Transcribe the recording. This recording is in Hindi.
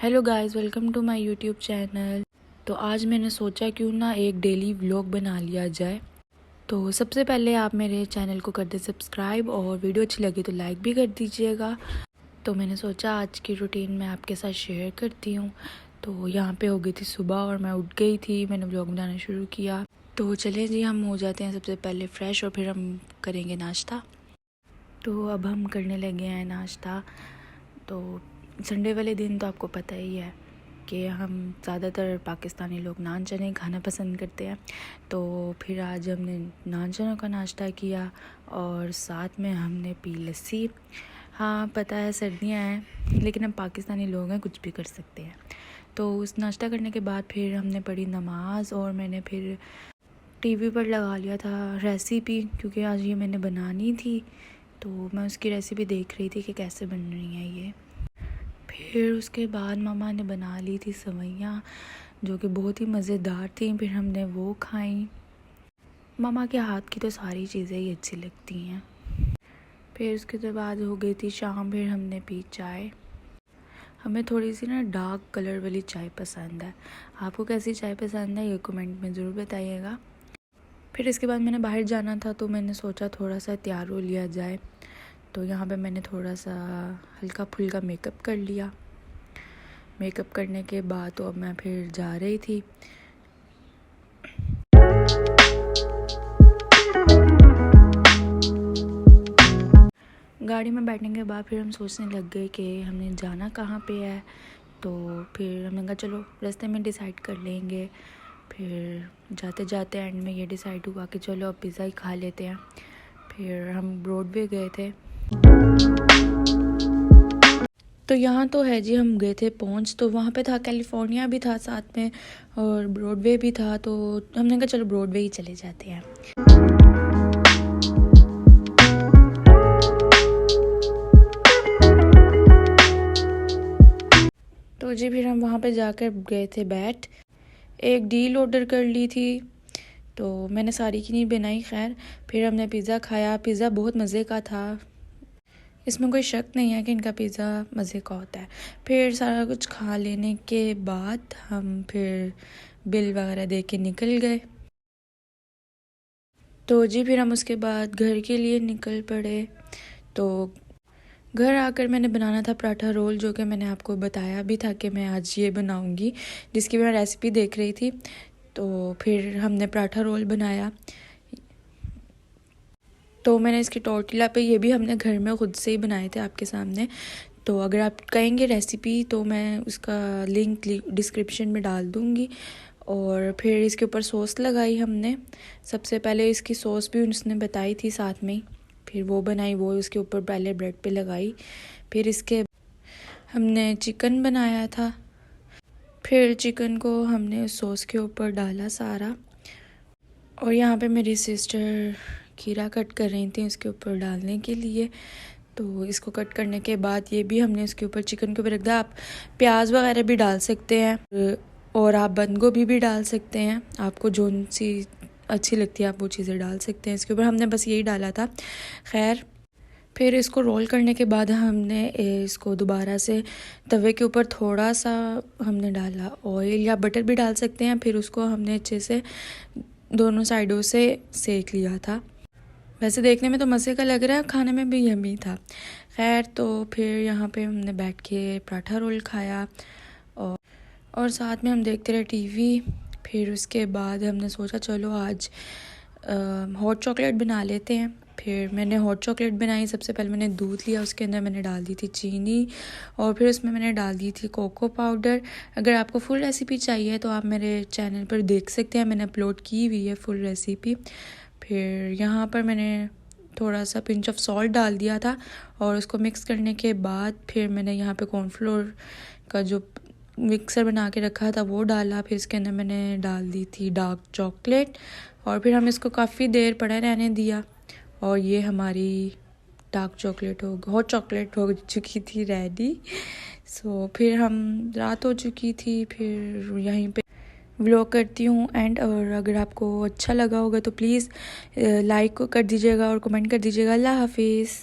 Hello guys, welcome to my YouTube channel. तो आज मैंने सोचा क्यों ना एक डेली व्लॉग बना लिया जाए। तो सबसे पहले आप मेरे चैनल को कर दे सब्सक्राइब और वीडियो अच्छी लगी तो लाइक भी कर दीजिएगा। तो मैंने सोचा आज की रूटीन मैं आपके साथ शेयर करती हूँ। तो यहाँ पे हो गई थी सुबह और मैं उठ गई थी, मैंने व्लॉग बनाना शुरू किया। तो चलें जी, हम हो जाते हैं सबसे पहले फ़्रेश और फिर हम करेंगे नाश्ता। तो अब हम करने लगे हैं नाश्ता। तो संडे वाले दिन तो आपको पता ही है कि हम ज़्यादातर पाकिस्तानी लोग नान चने खाना पसंद करते हैं। तो फिर आज हमने नान चनों का नाश्ता किया और साथ में हमने पी लस्सी। हाँ पता है सर्दियाँ हैं, लेकिन हम पाकिस्तानी लोग हैं, कुछ भी कर सकते हैं। तो उस नाश्ता करने के बाद फिर हमने पढ़ी नमाज और मैंने फिर टीवी पर लगा लिया था रेसिपी, क्योंकि आज ये मैंने बनानी थी। तो मैं उसकी रेसिपी देख रही थी कि कैसे बन रही है ये। फिर उसके बाद मामा ने बना ली थी सवैयाँ, जो कि बहुत ही मज़ेदार थी। फिर हमने वो खाई। मामा के हाथ की तो सारी चीज़ें ही अच्छी लगती हैं। फिर उसके बाद हो गई थी शाम, फिर हमने पी चाय। हमें थोड़ी सी ना डार्क कलर वाली चाय पसंद है। आपको कैसी चाय पसंद है ये कमेंट में ज़रूर बताइएगा। फिर इसके बाद मैंने बाहर जाना था, तो मैंने सोचा थोड़ा सा तैयार हो लिया जाए। तो यहाँ पे मैंने थोड़ा सा हल्का फुल्का मेकअप कर लिया। मेकअप करने के बाद तो अब मैं फिर जा रही थी। गाड़ी में बैठने के बाद फिर हम सोचने लग गए कि हमने जाना कहाँ पे है। तो फिर हमने कहा चलो रास्ते में डिसाइड कर लेंगे। फिर जाते जाते एंड में ये डिसाइड हुआ कि चलो अब पिज़्ज़ा ही खा लेते हैं। फिर हम ब्रॉडवे गए थे। तो यहाँ तो है जी, हम गए थे पहुँच। तो वहाँ पे था कैलिफोर्निया भी था साथ में और ब्रॉडवे भी था। तो हमने कहा चलो ब्रॉडवे ही चले जाते हैं। तो जी फिर हम वहाँ पे जाकर गए थे बैठ। एक डील ऑर्डर कर ली थी, तो मैंने सारी की नहीं बनाई। खैर फिर हमने पिज़्ज़ा खाया। पिज़्ज़ा बहुत मज़े का था, इसमें कोई शक नहीं है कि इनका पिज़्ज़ा मज़े का होता है। फिर सारा कुछ खा लेने के बाद हम फिर बिल वगैरह दे के निकल गए। तो जी फिर हम उसके बाद घर के लिए निकल पड़े। तो घर आकर मैंने बनाना था पराठा रोल, जो कि मैंने आपको बताया भी था कि मैं आज ये बनाऊंगी, जिसकी मैं रेसिपी देख रही थी। तो फिर हमने पराठा रोल बनाया। तो मैंने इसकी टोर्टिला पे, ये भी हमने घर में ख़ुद से ही बनाए थे आपके सामने। तो अगर आप कहेंगे रेसिपी तो मैं उसका लिंक डिस्क्रिप्शन में डाल दूँगी। और फिर इसके ऊपर सॉस लगाई हमने। सबसे पहले इसकी सॉस भी उसने बताई थी साथ में ही, फिर वो बनाई, वो उसके ऊपर पहले ब्रेड पे लगाई। फिर इसके हमने चिकन बनाया था। फिर चिकन को हमने सॉस के ऊपर डाला सारा। और यहाँ पे मेरी सिस्टर खीरा कट कर रही थी उसके ऊपर डालने के लिए। तो इसको कट करने के बाद ये भी हमने उसके ऊपर चिकन के ऊपर रख दिया। आप प्याज वगैरह भी डाल सकते हैं और आप बंद गोभी भी डाल सकते हैं, आपको जो सी अच्छी लगती है आप वो चीज़ें डाल सकते हैं। इसके ऊपर हमने बस यही डाला था। खैर फिर इसको रोल करने के बाद हमने इसको दोबारा से तवे के ऊपर थोड़ा सा हमने डाला ऑयल या बटर भी डाल सकते हैं। फिर उसको हमने अच्छे से दोनों साइडों से सेक लिया था। वैसे देखने में तो मज़े का लग रहा है, खाने में भी यम्मी था। खैर तो फिर यहाँ पे हमने बैठ के पराठा रोल खाया और साथ में हम देखते रहे टीवी। फिर उसके बाद हमने सोचा चलो आज हॉट चॉकलेट बना लेते हैं। फिर मैंने हॉट चॉकलेट बनाई। सबसे पहले मैंने दूध लिया, उसके अंदर मैंने डाल दी थी चीनी और फिर उसमें मैंने डाल दी थी कोको पाउडर। अगर आपको फुल रेसिपी चाहिए तो आप मेरे चैनल पर देख सकते हैं, मैंने अपलोड की हुई है फुल रेसिपी। फिर यहाँ पर मैंने थोड़ा सा पिंच ऑफ सॉल्ट डाल दिया था और उसको मिक्स करने के बाद फिर मैंने यहाँ पे कॉर्नफ्लोर का जो मिक्सर बना के रखा था वो डाला। फिर इसके अंदर मैंने डाल दी थी डार्क चॉकलेट और फिर हम इसको काफ़ी देर पड़ा रहने दिया और ये हमारी डार्क चॉकलेट हॉट चॉकलेट हो चुकी थी रेडी। सो फिर हम रात हो चुकी थी। फिर यहीं पे व्लॉग करती हूँ एंड। और अगर आपको अच्छा लगा होगा तो प्लीज़ लाइक कर दीजिएगा और कमेंट कर दीजिएगा। अल्लाह हाफिज़।